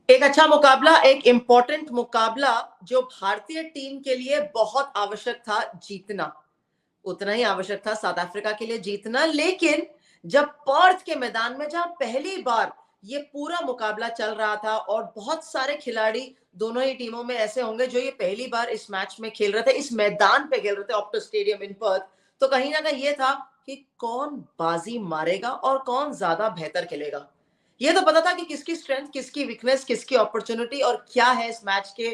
एक अच्छा मुकाबला, एक इंपॉर्टेंट मुकाबला जो भारतीय टीम के लिए बहुत आवश्यक था जीतना। उतना ही आवश्यक था साउथ अफ्रीका के लिए जीतना, लेकिन जब पर्थ के मैदान में जहां पहली बार ये पूरा मुकाबला चल रहा था और बहुत सारे खिलाड़ी दोनों ही टीमों में ऐसे होंगे जो ये पहली बार इस मैच में खेल रहे थे, इस मैदान पे खेल रहे थे, ऑप्टो स्टेडियम इन पर्थ। तो कहीं ना कहीं ये था कि कौन बाजी मारेगा और कौन ज्यादा बेहतर खेलेगा। ये तो पता था कि किसकी स्ट्रेंथ, किसकी वीकनेस, किसकी अपॉर्चुनिटी और क्या है इस मैच के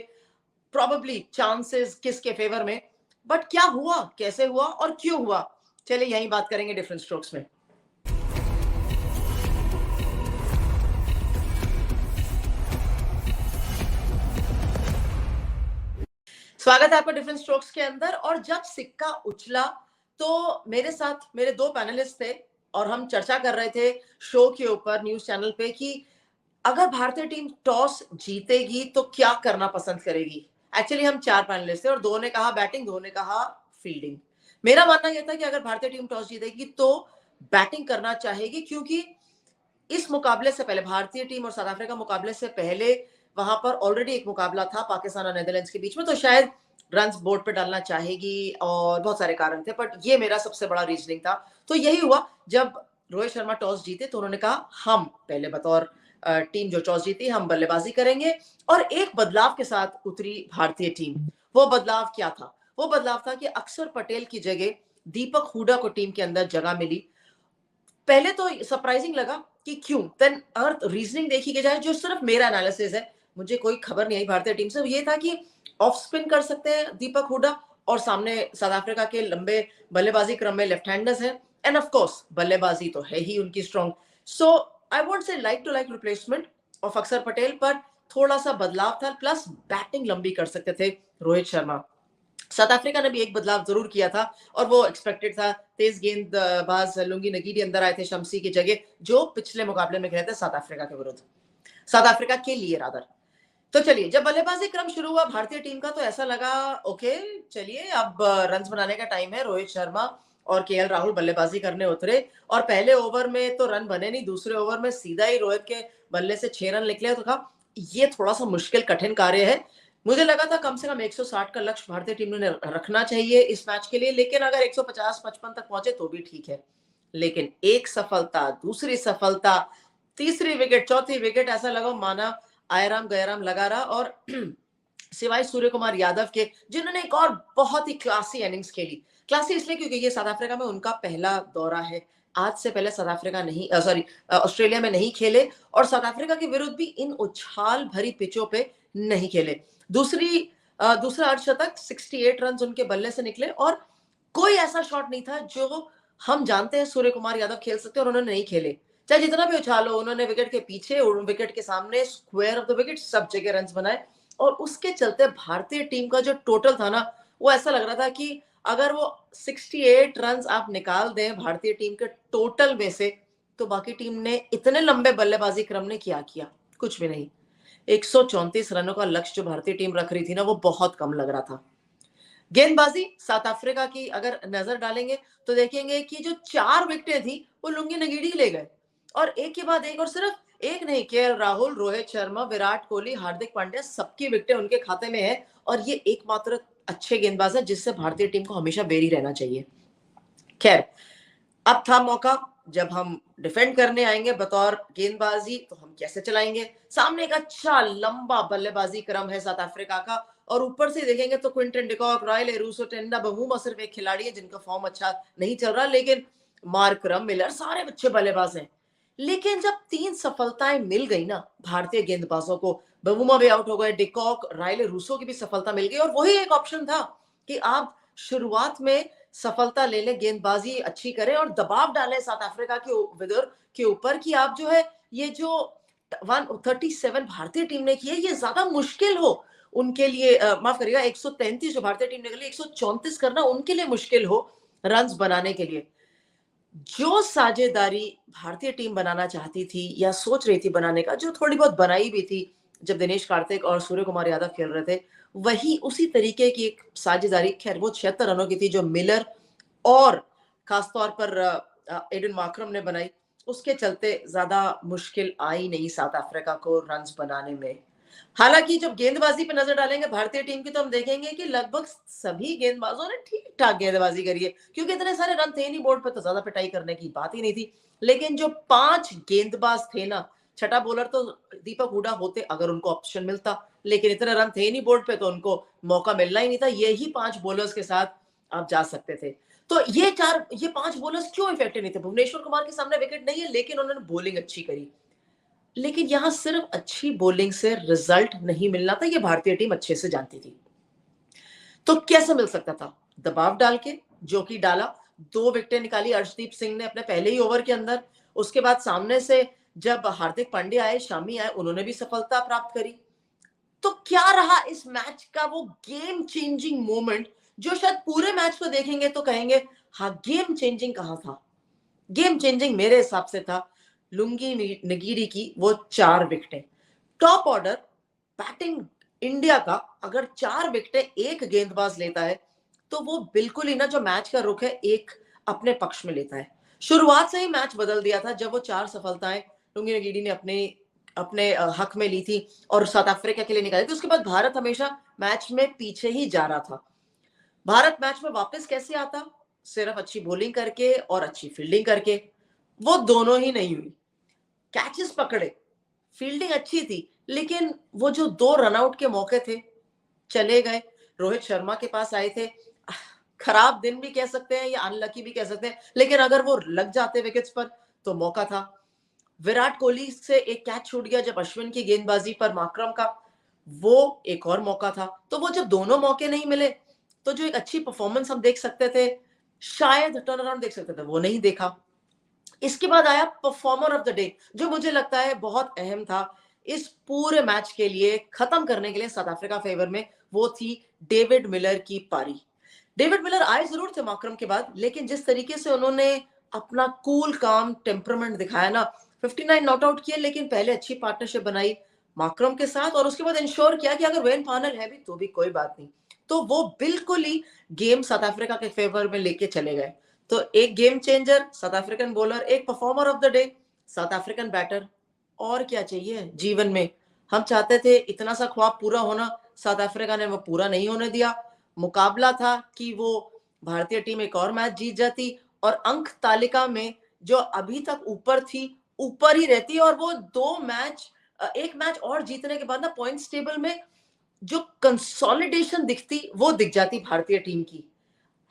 प्रोबेबली चांसेस किसके फेवर में। बट क्या हुआ, कैसे हुआ और क्यों हुआ, चलिए यही बात करेंगे डिफरेंट स्ट्रोक्स में। स्वागत है आपका डिफरेंट स्ट्रोक्स के अंदर। और जब सिक्का उछला तो मेरे साथ मेरे दो पैनलिस्ट थे और हम चर्चा कर रहे थे शो के ऊपर न्यूज चैनल पे कि अगर भारतीय टीम टॉस जीतेगी तो क्या करना पसंद करेगी। एक्चुअली हम चार पैनलिस्ट थे और दो ने कहा बैटिंग, दो ने कहा फील्डिंग। मेरा मानना यह था कि अगर भारतीय टीम टॉस जीतेगी तो बैटिंग करना चाहेगी, क्योंकि इस मुकाबले से पहले भारतीय टीम और साउथ अफ्रीका मुकाबले से पहले वहां पर ऑलरेडी एक मुकाबला था पाकिस्तान और नेदरलैंड्स के बीच में, तो शायद रन बोर्ड पे डालना चाहेगी और बहुत सारे कारण थे, बट ये मेरा सबसे बड़ा रीजनिंग था। तो यही हुआ, जब रोहित शर्मा टॉस जीते तो उन्होंने कहा हम पहले बतौर टीम जो टॉस जीती हम बल्लेबाजी करेंगे। और एक बदलाव के साथ उतरी भारतीय टीम। वो बदलाव क्या था? वो बदलाव था कि अक्षर पटेल की जगह दीपक हुडा को टीम के अंदर जगह मिली। पहले तो सरप्राइजिंग लगा कि क्यों, देन अगर रीजनिंग देखी के जाए, जो सिर्फ मेरा एनालिसिस है, मुझे कोई खबर नहीं आई भारतीय टीम से, ये था कि ऑफ स्पिन कर सकते हैं दीपक हुडा और सामने साउथ अफ्रीका के लंबे बल्लेबाजी क्रम में लेफ्ट हैंडर्स हैं, एंड ऑफ कोर्स बल्लेबाजी तो है ही उनकी strong. So I won't say like to like replacement of Akshar Patel, पर थोड़ा सा बदलाव था, प्लस बैटिंग लंबी कर सकते थे रोहित शर्मा। साउथ अफ्रीका ने भी एक बदलाव जरूर किया था और वो एक्सपेक्टेड था। तेज गेंदबाज लुंगी नगीडी अंदर आए थे शमसी की जगह, जो पिछले मुकाबले में खेले थे साउथ अफ्रीका के विरुद्ध, साउथ अफ्रीका के लिए रादर। तो चलिए, जब बल्लेबाजी क्रम शुरू हुआ भारतीय टीम का तो ऐसा लगा ओके, चलिए अब रन बनाने का टाइम है। रोहित शर्मा और केएल राहुल बल्लेबाजी करने उतरे और पहले ओवर में तो रन बने नहीं, दूसरे ओवर में सीधा ही रोहित के बल्ले से 6 रन निकले। तो कहा ये थोड़ा सा मुश्किल कठिन कार्य है। मुझे लगा था कम से कम 160 का लक्ष्य भारतीय टीम ने रखना चाहिए इस मैच के लिए, लेकिन अगर 150-55 तक पहुंचे तो भी ठीक है। लेकिन एक सफलता, दूसरी सफलता, तीसरी विकेट, चौथी विकेट, ऐसा लगा माना आयराम गयराम लगा रहा। और सिवाय सूर्य कुमार यादव के, जिन्होंने एक और बहुत ही क्लासी इनिंग्स खेली। क्लासी इसलिए क्योंकि ये साउथ अफ्रीका में उनका पहला दौरा है। आज से पहले साउथ अफ्रीका नहीं, सॉरी, ऑस्ट्रेलिया में नहीं खेले और साउथ अफ्रीका के विरुद्ध भी इन उछाल भरी पिचों पे नहीं खेले। दूसरा अर्धशतक 68 रन उनके बल्ले से निकले और कोई ऐसा शॉट नहीं था जो हम जानते हैं सूर्य कुमार यादव खेल सकते हैं और उन्होंने नहीं खेले। चाहे जितना भी उछालो, उन्होंने विकेट के पीछे और विकेट के सामने, स्क्वायर ऑफ द विकेट, सब जगह रन बनाए। और उसके चलते भारतीय टीम का जो टोटल था ना, वो ऐसा लग रहा था कि अगर वो 68 रन आप निकाल दें भारतीय टीम के टोटल में से, तो बाकी टीम ने इतने लंबे बल्लेबाजी क्रम ने क्या किया? कुछ भी नहीं। 134 रनों का लक्ष्य जो भारतीय टीम रख रही थी ना, वो बहुत कम लग रहा था। गेंदबाजी साउथ अफ्रीका की अगर नजर डालेंगे तो देखेंगे कि जो 4 विकेटें थी वो लुंगी नगीडी ले गए, और एक के बाद एक, और सिर्फ एक नहीं, केएल राहुल, रोहित शर्मा, विराट कोहली, हार्दिक पांड्या, सबकी विकेटें उनके खाते में है। और ये एकमात्र अच्छे गेंदबाज है जिससे भारतीय टीम को हमेशा बेरी रहना चाहिए। खैर, अब था मौका जब हम डिफेंड करने आएंगे बतौर गेंदबाजी, तो हम कैसे चलाएंगे? सामने एक अच्छा लंबा बल्लेबाजी क्रम है साउथ अफ्रीका का, और ऊपर से देखेंगे तो क्विंटन डिकॉक, रायल एरूसो, टेंडा बमूमा सिर्फ एक खिलाड़ी है जिनका फॉर्म अच्छा नहीं चल रहा, लेकिन मार्करम, मिलर, सारे अच्छे बल्लेबाज हैं। लेकिन जब 3 सफलताएं मिल गई ना भारतीय गेंदबाजों को, बमूमा भी आउट हो गए, डिकॉक, रायल रूसो की भी सफलता मिल गई, और वही एक ऑप्शन था कि आप शुरुआत में सफलता ले ले, गेंदबाजी अच्छी करें और दबाव डालें साउथ अफ्रीका के ऊपर कि आप जो है, ये जो 137 भारतीय टीम ने की है ये ज्यादा मुश्किल हो उनके लिए, माफ करिएगा, 133 जो भारतीय टीम ने कर ली, 134 करना उनके लिए मुश्किल हो रन्स बनाने के लिए। जो साझेदारी भारतीय टीम बनाना चाहती थी या सोच रही थी बनाने का, जो थोड़ी बहुत बनाई भी थी जब दिनेश कार्तिक और सूर्य कुमार यादव खेल रहे थे, वही उसी तरीके की एक साझेदारी, खैर वो 76 रनों की थी, जो मिलर और खासतौर पर एडन मार्करम ने बनाई। उसके चलते ज्यादा मुश्किल आई नहीं साउथ अफ्रीका को रन्स बनाने में। हालांकि जब गेंदबाजी पे नजर डालेंगे भारतीय टीम की तो हम देखेंगे कि लगभग सभी गेंदबाजों ने ठीक ठाक गेंदबाजी करी है, क्योंकि इतने सारे रन थे नहीं बोर्ड पे तो ज्यादा पिटाई करने की बात ही नहीं थी। लेकिन जो 5 गेंदबाज थे ना, छठा बॉलर तो दीपक हुडा होते अगर उनको ऑप्शन मिलता, लेकिन इतने रन थे नहीं बोर्ड पे तो उनको मौका मिलना ही नहीं था। यही 5 बॉलर्स के साथ आप जा सकते थे। तो ये 5 बॉलर्स क्यों इफेक्टिव नहीं थे? भुवनेश्वर कुमार के सामने विकेट नहीं है, लेकिन उन्होंने बॉलिंग अच्छी करी। लेकिन यहां सिर्फ अच्छी बॉलिंग से रिजल्ट नहीं मिलना था, ये भारतीय टीम अच्छे से जानती थी। तो कैसे मिल सकता था? दबाव डाल के, जो कि डाला। 2 विकेटें निकाली अर्शदीप सिंह ने अपने पहले ही ओवर के अंदर। उसके बाद सामने से जब हार्दिक पांड्या आए, शामी आए, उन्होंने भी सफलता प्राप्त करी। तो क्या रहा इस मैच का वो गेम चेंजिंग मोमेंट, जो शायद पूरे मैच को देखेंगे तो कहेंगे हाँ गेम चेंजिंग कहां था? गेम चेंजिंग मेरे हिसाब से था लुंगी नगीरी की वो 4 विकेटें। टॉप ऑर्डर बैटिंग इंडिया का अगर 4 विकेटें एक गेंदबाज लेता है तो वो बिल्कुल ही ना जो मैच का रुख है एक अपने पक्ष में लेता है। शुरुआत से ही मैच बदल दिया था जब वो 4 सफलताएं लुंगी नगीरी ने अपने अपने हक में ली थी और साउथ अफ्रीका के लिए निकाली थी। उसके बाद भारत हमेशा मैच में पीछे ही जा रहा था। भारत मैच में वापस कैसे आता? सिर्फ अच्छी बॉलिंग करके और अच्छी फील्डिंग करके। वो दोनों ही नहीं हुई। कैचेस पकड़े, फील्डिंग अच्छी थी, लेकिन वो जो 2 रनआउट के मौके थे, चले गए। रोहित शर्मा के पास आए थे। खराब दिन भी कह सकते हैं या अनलकी भी कह सकते हैं, लेकिन अगर वो लग जाते विकेट्स पर तो मौका था। विराट कोहली से एक कैच छूट गया जब अश्विन की गेंदबाजी पर माकरम का, वो एक और मौका था। तो वो जब दोनों मौके नहीं मिले तो जो एक अच्छी परफॉर्मेंस हम देख सकते थे, शायद टर्न अराउंड देख सकते थे, वो नहीं देखा। इसके बाद आया परफॉर्मर ऑफ द डे, जो मुझे लगता है बहुत अहम था इस पूरे मैच के लिए, खत्म करने के लिए साउथ अफ्रीका फेवर में। वो थी डेविड मिलर की पारी। डेविड मिलर आए जरूर थे माकरम के बाद, लेकिन जिस तरीके से उन्होंने अपना कूल काम टेम्परामेंट दिखाया ना, 59 नॉट आउट किए, लेकिन पहले अच्छी पार्टनरशिप बनाई माकरम के साथ और उसके बाद इंश्योर किया कि अगर वेन फाइनल है भी तो भी कोई बात नहीं। तो वो बिल्कुल ही गेम साउथ अफ्रीका के फेवर में लेके चले गए। तो एक game changer South African bowler, एक performer of the day South African batter. और क्या चाहिए जीवन में? हम चाहते थे इतना सा ख्वाब पूरा होना, साउथ अफ्रीका ने वो पूरा नहीं होने दिया। मुकाबला था कि वो भारतीय टीम एक और मैच जीत जाती और अंक तालिका में जो अभी तक ऊपर थी, ऊपर ही रहती, और वो 2 मैच, एक मैच और जीतने के बाद ना पॉइंट्स टेबल में जो कंसोलिडेशन दिखती वो दिख जाती भारतीय टीम की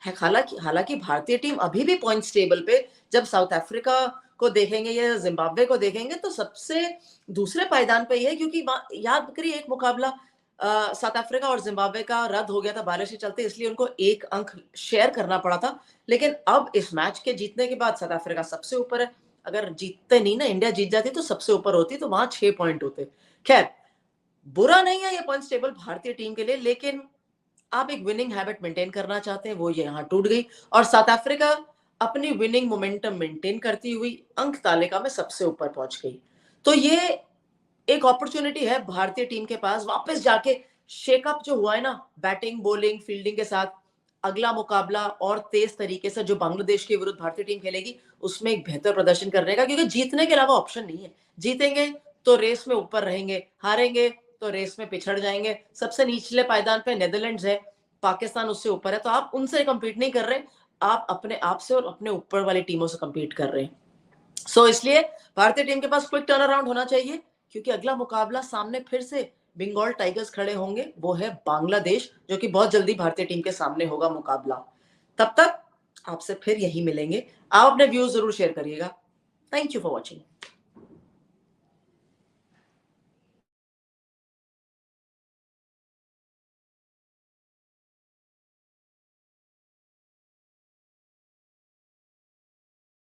है। हालांकि हालांकि भारतीय टीम अभी भी पॉइंट्स टेबल पे जब साउथ अफ्रीका को देखेंगे या जिम्बाब्वे को देखेंगे तो सबसे दूसरे पायदान पे ही है, क्योंकि याद करिए एक मुकाबला साउथ अफ्रीका और जिम्बाब्वे का रद्द हो गया था बारिश के चलते, इसलिए उनको 1 अंक शेयर करना पड़ा था। लेकिन अब इस मैच के जीतने के बाद साउथ अफ्रीका सबसे ऊपर है। अगर जीतते नहीं ना, इंडिया जीत जाती तो सबसे ऊपर होती, तो वहां 6 पॉइंट होते। खैर, बुरा नहीं है ये पॉइंट्स टेबल भारतीय टीम के लिए, लेकिन आप एक विनिंग हैबिट मेंटेन करना चाहते हैं, वो यहाँ टूट गई और साउथ अफ्रीका अपनी विनिंग मोमेंटम मेंटेन करती हुई अंक तालिका में सबसे ऊपर पहुंच गई। तो ये एक अपॉर्चुनिटी है भारतीय टीम के पास वापस जाके शेकअप जो हुआ है ना बैटिंग बॉलिंग फील्डिंग के साथ, अगला मुकाबला और तेज तरीके से जो बांग्लादेश के विरुद्ध भारतीय टीम खेलेगी उसमें एक बेहतर प्रदर्शन करने का, क्योंकि जीतने के अलावा ऑप्शन नहीं है। जीतेंगे तो रेस में ऊपर रहेंगे, हारेंगे तो रेस में पिछड़ जाएंगे। सबसे निचले पायदान पे नेदरलैंड्स है, पाकिस्तान उससे ऊपर है, तो आप उनसे कंपीट नहीं कर रहे, आप अपने आप से और अपने ऊपर वाली टीमों से कंपीट कर रहे हैं। इसलिए भारतीय टीम के पास क्विक टर्न अराउंड होना चाहिए, क्योंकि अगला मुकाबला सामने फिर से बंगाल टाइगर्स खड़े होंगे, वो है बांग्लादेश, जो कि बहुत जल्दी भारतीय टीम के सामने होगा मुकाबला। तब तक आपसे फिर यही मिलेंगे। आप अपने व्यूज जरूर शेयर करिएगा। Thank you for watching.